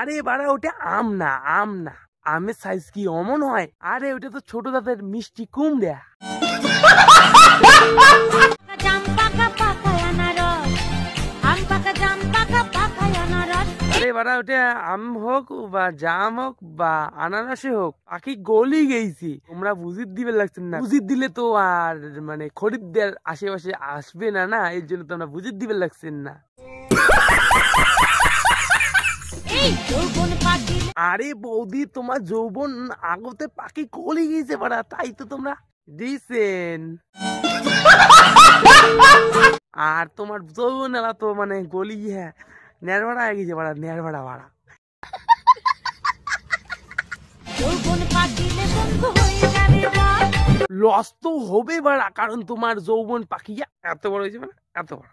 আরে বাড়া ওটা আম না, আম না, আমের সাইজ কি অমন হয়? আরে ওটা তো ছোট দাঁতের মিষ্টি কুমড়া। আরে বাড়া ওটা আম হোক বা জাম হোক বা আনারসে হোক, পাখি গলি গেছি। তোমরা বুঝিয়ে দিবে লাগছেন না, বুঝিয়ে দিলে তো আর মানে খরিদ্দার আশেপাশে আসবে না, না এর জন্য তোমরা বুঝিয়ে দিবে লাগছেন না। আরে বৌদি তোমার যৌবন আগতে পাখি গলি গেছে বাড়া, তাই তো তোমরা দিছেন। আর তোমার যৌবন এলা তো মানে গলি হ্যাঁ নেড়ভাড়া হয়ে গেছে বাড়া, নেড়ভাড়া বাড়া। লস তো হবে বাড়া, কারণ তোমার যৌবন পাখি এত বড় হয়েছে মানে এত বড়।